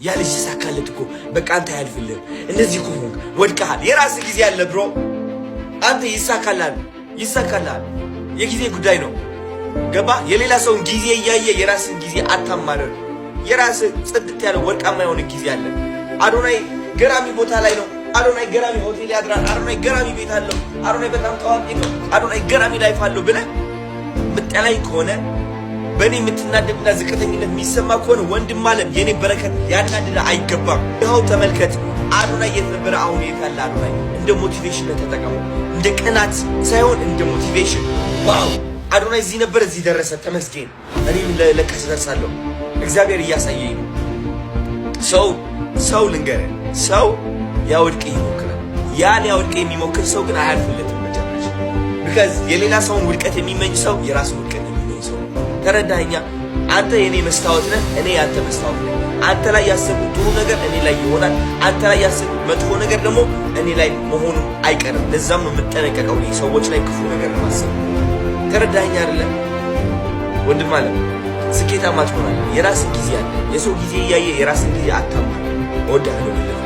ያልሽ ሲሳካለት እኮ በቃ አንተ ያልፍልህ እንደዚህ እኮ ሆንክ ወድቀሃል። የራስ ጊዜ አለ ብሮ አንተ ይሳካላል። የጊዜ ጉዳይ ነው። ገባ? የሌላ ሰውን ጊዜ እያየ የራስን ጊዜ አታማረር። የራስ ጽድት ያለ ወርቃማ የሆነ ጊዜ አለ። አዶናይ ገራሚ ቦታ ላይ ነው። አዶናይ ገራሚ ሆቴል ያድራል። አዶናይ ገራሚ ቤት አለው። አዶናይ በጣም ታዋቂ ነው። አዶናይ ገራሚ ላይፍ አለው ብለህ ምጠላይ ከሆነ በእኔ የምትናደድና ዝቅተኝነት የሚሰማ ከሆነ ወንድም አለም የኔ በረከት ያናድድ አይገባም። ይኸው ተመልከት፣ አዶናይ የት ነበረ? አሁን የት ያለ? አዶናይ እንደ ሞቲቬሽን ተጠቀሙ። እንደ ቅናት ሳይሆን እንደ ሞቲቬሽን። ዋው አዶናይ እዚህ ነበር፣ እዚህ ደረሰ። ተመስገን። እኔም ለቀስ ደርሳለሁ። እግዚአብሔር እያሳየኝ ነው። ሰው ልንገርህ፣ ሰው ያወድቅ ይሞክራል። ያ ሊያወድቅ የሚሞክር ሰው ግን አያልፍለትም መጨረሻ። ቢካዝ የሌላ ሰውን ውድቀት የሚመኝ ሰው የራሱን ውድቀት የሚመኝ ሰው። ተረዳኸኛ? አንተ የኔ መስታወት ነህ፣ እኔ ያንተ መስታወት ነኝ። አንተ ላይ ያሰብኩት ጥሩ ነገር እኔ ላይ ይሆናል። አንተ ላይ ያሰብኩት መጥፎ ነገር ደግሞ እኔ ላይ መሆኑ አይቀርም። ለዛም ነው የምጠነቀቀው ሰዎች ላይ ክፉ ነገር ማሰብ። ተረዳኸኛ አይደለ ወንድም አለ? ስኬታማ ትሆናለህ። የራስን ጊዜ አለ። የሰው ጊዜ እያየ የራስን ጊዜ አታማ። እወድሃለሁ።